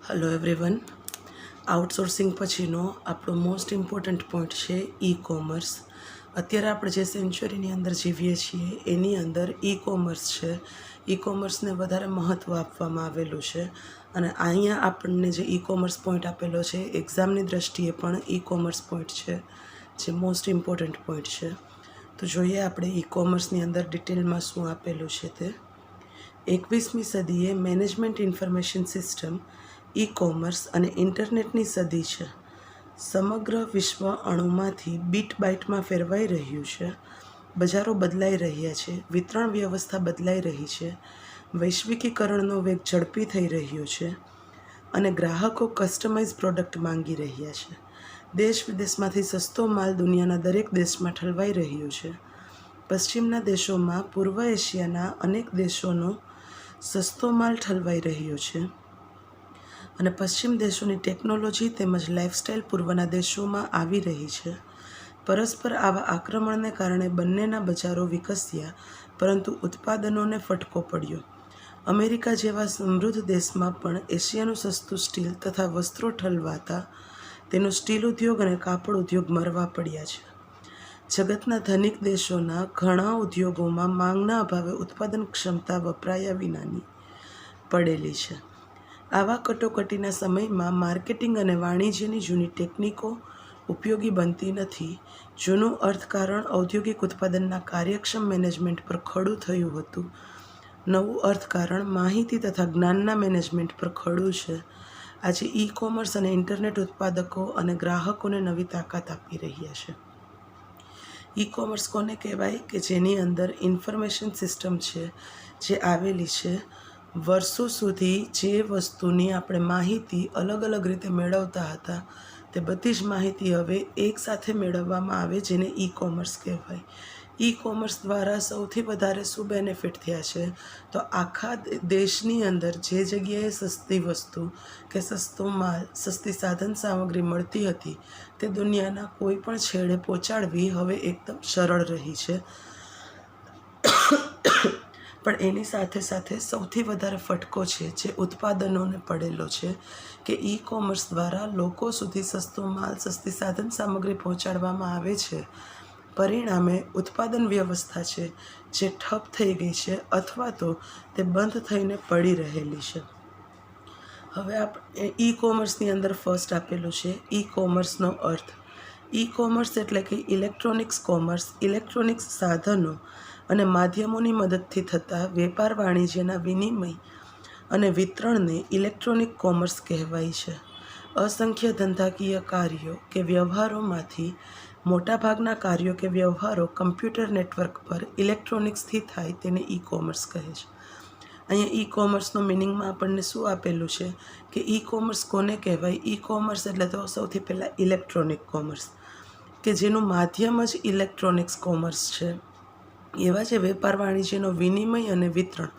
Hello everyone. Outsourcing પછીનો આપણો most important point છે ઈ કોમર્સ. અત્યારે આપણે જે સેન્ચુરીની અંદર જીવીએ છીએ એની અંદર ઈ કોમર્સ છે. ઈ કોમર્સને વધારે મહત્ત્વ આપવામાં આવેલું છે અને અહીંયા આપણને જે ઈ કોમર્સ પોઈન્ટ આપેલો છે એક્ઝામની દ્રષ્ટિએ પણ ઈ કોમર્સ પોઈન્ટ છે જે મોસ્ટ ઇમ્પોર્ટન્ટ પોઈન્ટ છે. તો જોઈએ આપણે ઈ કોમર્સની અંદર ડિટેલમાં શું આપેલું છે તે. 21મી સદીએ management information system, e commerce અને ઇન્ટરનેટની સદી છે. સમગ્ર વિશ્વ અણુમાંથી બીટ બાઇટમાં ફેરવાઈ રહ્યું છે. બજારો બદલાઈ રહ્યા છે, વિતરણ વ્યવસ્થા બદલાઈ રહી છે, વૈશ્વિકીકરણનો વેગ ઝડપી થઈ રહ્યો છે અને ગ્રાહકો કસ્ટમાઇઝ પ્રોડક્ટ માંગી રહ્યા છે. દેશ વિદેશમાંથી સસ્તો માલ દુનિયાના દરેક દેશમાં ઠલવાઈ રહ્યો છે. પશ્ચિમના દેશોમાં પૂર્વ એશિયાના અનેક દેશોનો સસ્તો માલ ઠલવાઈ રહ્યો છે અને પશ્ચિમ દેશોની ટેકનોલોજી તેમજ લાઇફસ્ટાઇલ પૂર્વના દેશોમાં આવી રહી છે. પરસ્પર આવા આક્રમણને કારણે બંનેના બજારો વિકસ્યા, પરંતુ ઉત્પાદનોને ફટકો પડ્યો. અમેરિકા જેવા સમૃદ્ધ દેશમાં પણ એશિયાનું સસ્તું સ્ટીલ તથા વસ્ત્રો ઠલવાતા તેનો સ્ટીલ ઉદ્યોગ અને કાપડ ઉદ્યોગ મરવા પડ્યા છે. જગતના ધનિક દેશોના ઘણા ઉદ્યોગોમાં માંગના અભાવે ઉત્પાદન ક્ષમતા વપરાયા વિનાની પડેલી છે. આવા કટોકટીના સમયમાં માર્કેટિંગ અને વાણિજ્યની જૂની ટેકનિકો ઉપયોગી બનતી નથી. જૂનું અર્થકારણ ઔદ્યોગિક ઉત્પાદનના કાર્યક્ષમ મેનેજમેન્ટ પર ખડું થયું હતું. નવું અર્થકારણ માહિતી તથા જ્ઞાનના મેનેજમેન્ટ પર ખડું છે. આજે ઈ કોમર્સ અને ઇન્ટરનેટ ઉત્પાદકો અને ગ્રાહકોને નવી તાકાત આપી રહ્યા છે. ઈ કોમર્સ કોને કહેવાય કે જેની અંદર ઇન્ફોર્મેશન સિસ્ટમ છે જે આવેલી છે. વર્ષો સુધી જે વસ્તુની આપણે માહિતી અલગ અલગ રીતે મેળવતા હતા તે બધી જ માહિતી હવે એકસાથે મેળવવામાં આવે, જેને ઈ કોમર્સ કહેવાય. ઈ કોમર્સ દ્વારા સૌથી વધારે શું બેનિફિટ થયા છે તો આખા દેશની અંદર જે જગ્યાએ સસ્તી વસ્તુ કે સસ્તો માલ, સસ્તી સાધન સામગ્રી મળતી હતી તે દુનિયાના કોઈ પણ છેડે પહોંચાડવી હવે એકદમ સરળ રહી છે. પણ એની સાથે સાથે સૌથી વધારે ફટકો છે જે ઉત્પાદનોને પડેલો છે કે ઈ કોમર્સ દ્વારા લોકો સુધી સસ્તો માલ, સસ્તી સાધન સામગ્રી પહોંચાડવામાં આવે છે. પરિણામે ઉત્પાદન વ્યવસ્થા છે જે ઠપ થઈ ગઈ છે અથવા તો તે બંધ થઈને પડી રહેલી છે. હવે આપણે ઈ કોમર્સની અંદર ફર્સ્ટ આપેલું છે ઈ કોમર્સનો અર્થ. ઈ કોમર્સ એટલે કે ઇલેક્ટ્રોનિક્સ કોમર્સ, ઇલેક્ટ્રોનિક્સ સાધનો અને માધ્યમોની મદદથી થતા વેપાર વાણિજ્યના વિનિમય અને વિતરણને ઇલેક્ટ્રોનિક કોમર્સ કહેવાય છે. અસંખ્ય ધંધાકીય કાર્યો કે વ્યવહારોમાંથી મોટાભાગના કાર્યો કે વ્યવહારો કમ્પ્યુટર નેટવર્ક પર ઇલેક્ટ્રોનિક્સથી થાય તેને ઈ કોમર્સ કહે છે. અહીંયા ઈ કોમર્સનો મિનિંગમાં આપણને શું આપેલું છે કે ઈ કોમર્સ કોને કહેવાય. ઈ કોમર્સ એટલે તો સૌથી પહેલાં ઇલેક્ટ્રોનિક કોમર્સ કે જેનું માધ્યમ જ ઇલેક્ટ્રોનિક્સ કોમર્સ છે. એવા જે વેપાર વાણિજ્યનો વિનિમય અને વિતરણ.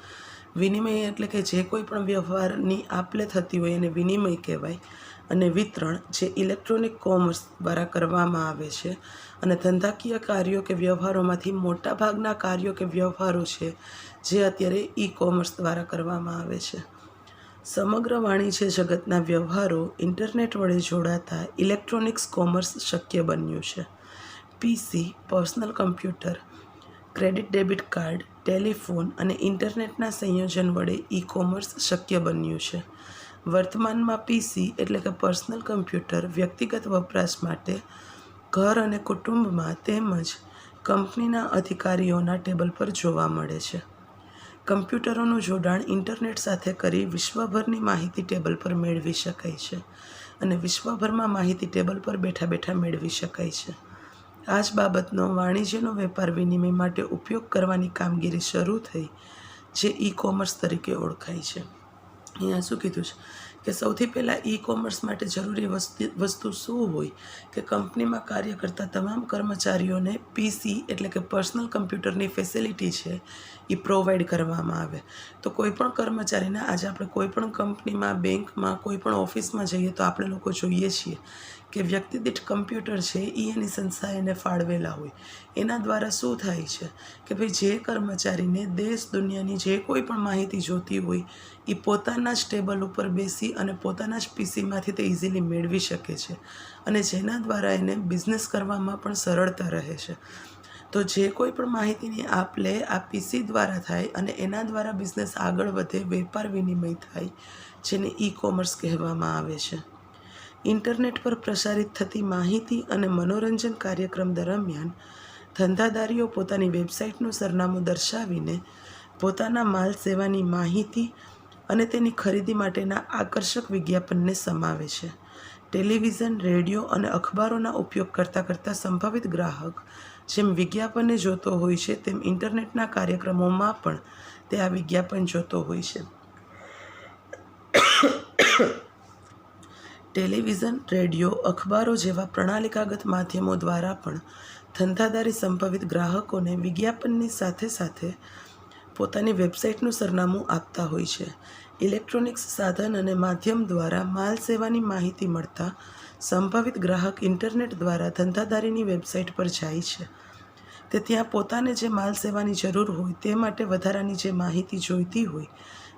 વિનિમય એટલે કે જે કોઈ પણ વ્યવહારની આપ-લે થતી હોય એને વિનિમય કહેવાય અને વિતરણ જે ઇલેક્ટ્રોનિક કોમર્સ દ્વારા કરવામાં આવે છે. અને ધંધાકીય કાર્યો કે વ્યવહારોમાંથી મોટાભાગના કાર્યો કે વ્યવહારો છે જે અત્યારે ઈ કોમર્સ દ્વારા કરવામાં આવે છે. સમગ્ર વાણિજ્ય જગતના વ્યવહારો ઇન્ટરનેટ વડે જોડાતા ઇલેક્ટ્રોનિક્સ કોમર્સ શક્ય બન્યું છે. PC, personal computer, credit debit card, telephone અને ઇન્ટરનેટના સંયોજન વડે ઈ કોમર્સ શક્ય બન્યું છે. વર્તમાનમાં પીસી એટલે કે પર્સનલ કમ્પ્યુટર વ્યક્તિગત વપરાશ માટે ઘર અને કુટુંબમાં તેમજ કંપનીના અધિકારીઓના ટેબલ પર જોવા મળે છે. કમ્પ્યુટરોનું જોડાણ ઇન્ટરનેટ સાથે કરી વિશ્વભરની માહિતી ટેબલ પર મેળવી શકાય છે અને વિશ્વભરમાં માહિતી ટેબલ પર બેઠા બેઠા મેળવી શકાય છે. આ જ બાબતનો વાણિજ્યનો વેપાર વિનિમય માટે ઉપયોગ કરવાની કામગીરી શરૂ થઈ જે ઈ કોમર્સ તરીકે ઓળખાય છે. અહીંયા શું કીધું છે કે સૌથી પહેલાં ઈ કોમર્સ માટે જરૂરી વસ્તુ શું હોય કે કંપનીમાં કાર્ય કરતા તમામ કર્મચારીઓને પીસી એટલે કે પર્સનલ કમ્પ્યુટરની ફેસિલિટી છે એ પ્રોવાઈડ કરવામાં આવે. તો કોઈ પણ કર્મચારીને આજે આપણે કોઈ પણ કંપનીમાં, બેંકમાં, કોઈ પણ ઓફિસમાં જઈએ તો આપણે લોકો જોઈએ છીએ કે વ્યક્તિ દીઠ કમ્પ્યુટર છે એ એની સંસ્થા એને ફાળવેલા હોય. એના દ્વારા શું થાય છે કે ભાઈ જે કર્મચારીને દેશ દુનિયાની જે કોઈ પણ માહિતી જોતી હોય એ પોતાના જ ટેબલ ઉપર બેસી અને પોતાના જ પીસીમાંથી તે ઇઝીલી મેળવી શકે છે અને જેના દ્વારા એને બિઝનેસ કરવામાં પણ સરળતા રહે છે. તો જે કોઈ પણ માહિતીની આપ લે આ પીસી દ્વારા થાય અને એના દ્વારા બિઝનેસ આગળ વધે, વેપાર વિનિમય થાય, જેને ઈ કોમર્સ કહેવામાં આવે છે. ઇન્ટરનેટ પર પ્રસારિત થતી માહિતી અને મનોરંજન કાર્યક્રમ દરમિયાન ધંધાદારીઓ પોતાની વેબસાઇટનું સરનામું દર્શાવીને પોતાના માલ સેવાની માહિતી અને તેની ખરીદી માટેના આકર્ષક વિજ્ઞાપનને સમાવે છે. ટેલિવિઝન, રેડિયો અને અખબારોના ઉપયોગ કરતાં સંભવિત ગ્રાહક જેમ વિજ્ઞાપનને જોતો હોય છે તેમ ઇન્ટરનેટના કાર્યક્રમોમાં પણ તે આ વિજ્ઞાપન જોતો હોય છે. ટેલિવિઝન, રેડિયો, અખબારો જેવા પ્રણાલિકાગત માધ્યમો દ્વારા પણ ધંધાદારી સંભવિત ગ્રાહકોને વિજ્ઞાપનની સાથે પોતાની વેબસાઇટનું સરનામું આપતા હોય છે. ઇલેક્ટ્રોનિક્સ સાધન અને માધ્યમ દ્વારા માલ સેવાની માહિતી મળતા સંભવિત ગ્રાહક ઇન્ટરનેટ દ્વારા ધંધાદારીની વેબસાઇટ પર જાય છે. તે ત્યાં પોતાને જે માલ સેવાની જરૂર હોય તે માટે વધારાની જે માહિતી જોઈતી હોય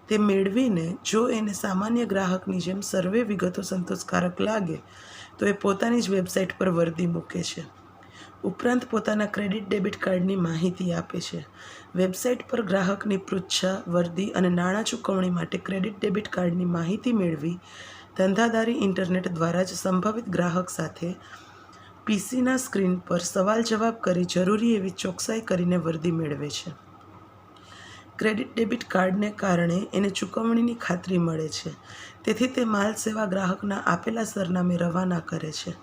તે મેળવીને જો એને સામાન્ય ગ્રાહકની જેમ સર્વે વિગતો સંતોષકારક લાગે તો એ પોતાની જ વેબસાઇટ પર વર્દી મૂકે છે. ઉપરાંત પોતાના ક્રેડિટ ડેબિટ કાર્ડની માહિતી આપે છે. વેબસાઇટ પર ગ્રાહકની પૃચ્છા, વર્દી અને નાણાં ચૂકવણી માટે ક્રેડિટ ડેબિટ કાર્ડની માહિતી મેળવી ધંધાદારી ઇન્ટરનેટ દ્વારા જ સંભવિત ગ્રાહક સાથે પીસીના સ્ક્રીન પર સવાલ જવાબ કરી જરૂરી એવી ચોકસાઈ કરીને વર્દી મેળવે છે. ક્રેડિટ ડેબિટ કાર્ડને કારણે એને ચૂકવણીની ખાતરી મળે છે. તેથી તે માલ સેવા ગ્રાહકના આપેલા સરનામે રવાના કરે છે.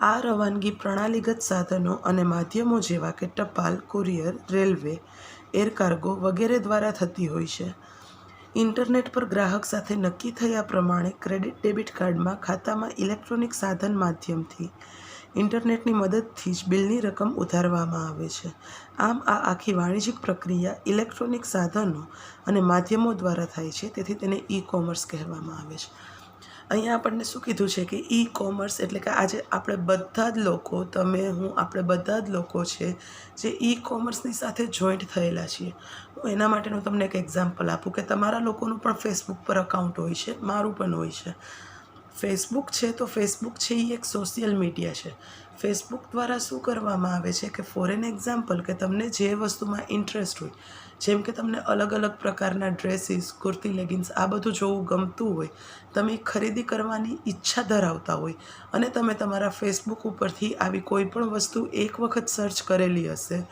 આ રવાનગી પ્રણાલીગત સાધનો અને માધ્યમો જેવા કે ટપાલ, કુરિયર, રેલવે, એર કાર્ગો વગેરે દ્વારા થતી હોય છે. ઇન્ટરનેટ પર ગ્રાહક સાથે નક્કી થયા પ્રમાણે ક્રેડિટ ડેબિટ કાર્ડમાં ખાતામાં ઇલેક્ટ્રોનિક સાધન માધ્યમથી ઇન્ટરનેટની મદદથી જ બિલની રકમ ઉતારવામાં આવે છે. આમ આ આખી વાણિજ્યિક પ્રક્રિયા ઇલેક્ટ્રોનિક સાધનો અને માધ્યમો દ્વારા થાય છે. તેથી તેને ઈ કોમર્સ કહેવામાં આવે છે. અહીંયા આપણને શું કીધું છે કે ઈ કોમર્સ એટલે કે આજે આપણે બધા જ લોકો, તમે, હું, આપણે બધા જ લોકો છે જે ઈ કોમર્સની સાથે જોઈન્ટ થયેલા છીએ. હું એના માટેનું તમને એક એક્ઝામ્પલ આપું કે તમારા લોકોનું પણ ફેસબુક પર અકાઉન્ટ હોય છે, મારું પણ હોય છે. ફેસબુક છે તો ફેસબુક છે એ એક સોશિયલ મીડિયા છે. ફેસબુક દ્વારા શું કરવામાં આવે છે કે ફોર એન એક્ઝામ્પલ કે તમને જે વસ્તુમાં ઇન્ટરેસ્ટ હોય, જેમ કે તમને અલગ અલગ પ્રકારના ડ્રેસીસ, કુર્તી, લેગિન્સ આ બધું જોવું ગમતું હોય, તમે ખરીદી કરવાની ઈચ્છા ધરાવતા હોય અને તમે તમારા ફેસબુક ઉપરથી આવી કોઈ પણ વસ્તુ એક વખત સર્ચ કરેલી હશે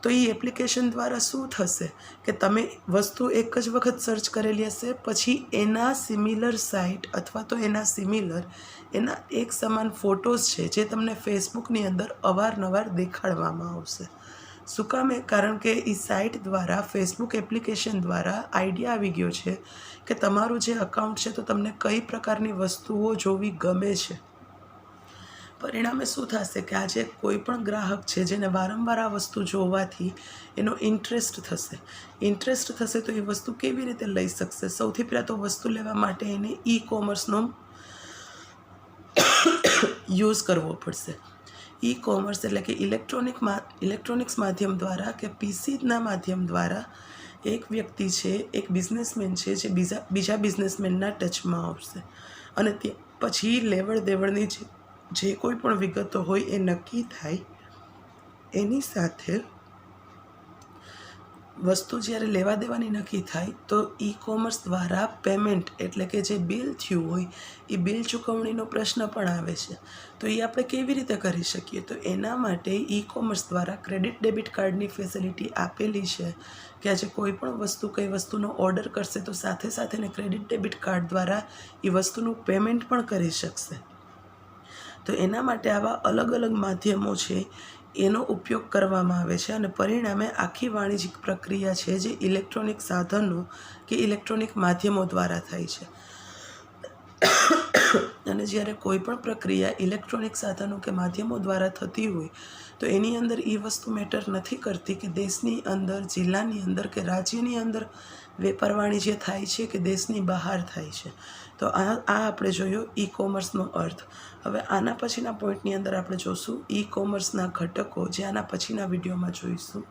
તો એ એપ્લિકેશન દ્વારા શું થશે કે તમે વસ્તુ એક જ વખત સર્ચ કરેલી હશે, પછી એના સિમિલર સાઇટ અથવા તો એના એક સમાન ફોટોઝ છે જે તમને ફેસબુકની અંદર અવારનવાર દેખાડવામાં આવશે. શું કામ? કારણ કે એ સાઇટ દ્વારા, ફેસબુક એપ્લિકેશન દ્વારા આઈડિયા આવી ગયો છે કે તમારું જે અકાઉન્ટ છે તો તમને કઈ પ્રકારની વસ્તુઓ જોવી ગમે છે. પરિણામે શું થશે કે આજે કોઈ પણ ગ્રાહક છે જેને વારંવાર આ વસ્તુ જોવાથી એનો ઇન્ટરેસ્ટ થશે તો એ વસ્તુ કેવી રીતે લઈ શકશે? સૌથી પહેલાં તો વસ્તુ લેવા માટે એને ઈ કોમર્સનો યુઝ કરવો પડશે. ઈ કોમર્સ એટલે કે ઇલેક્ટ્રોનિક્સ માધ્યમ દ્વારા કે પીસીના માધ્યમ દ્વારા એક વ્યક્તિ છે, એક બિઝનેસમેન છે જે બીજા બિઝનેસમેનના ટચમાં આવશે અને તે પછી લેવડ દેવડની જે કોઈ પણ વિગતો હોય એ નક્કી થાય. એની સાથે વસ્તુ જ્યારે લેવા દેવાની નક્કી થાય તો ઈ કોમર્સ દ્વારા પેમેન્ટ એટલે કે જે બિલ થયું હોય એ બિલ ચૂકવણીનો પ્રશ્ન પણ આવે છે. તો એ આપણે કેવી રીતે કરી શકીએ? તો એના માટે ઈ કોમર્સ દ્વારા ક્રેડિટ ડેબિટ કાર્ડની ફેસિલિટી આપેલી છે કે આજે કોઈ પણ વસ્તુ કઈ વસ્તુનો ઓર્ડર કરશે તો સાથે એને ક્રેડિટ ડેબિટ કાર્ડ દ્વારા એ વસ્તુનું પેમેન્ટ પણ કરી શકશે. તો એના માટે આવા અલગ અલગ માધ્યમો છે એનો ઉપયોગ કરવામાં આવે છે અને પરિણામે આખી વાણિજ્યિક પ્રક્રિયા છે જે ઇલેક્ટ્રોનિક સાધનો કે ઇલેક્ટ્રોનિક માધ્યમો દ્વારા થાય છે. અને જ્યારે કોઈ પણ પ્રક્રિયા ઇલેક્ટ્રોનિક સાધનો કે માધ્યમો દ્વારા થતી હોય તો એની અંદર એ વસ્તુ મેટર નથી કરતી કે દેશની અંદર, જિલ્લાની અંદર કે રાજ્યની અંદર વેપાર વાણિજ્ય થાય છે કે દેશની બહાર થાય છે. તો આ આપણે જોયો ઈ કોમર્સનો અર્થ. હવે આના પછીના પોઈન્ટની અંદર આપણે જોશું ઈ કોમર્સના ઘટકો, જે આના પછીના વિડીયોમાં જોઈશું.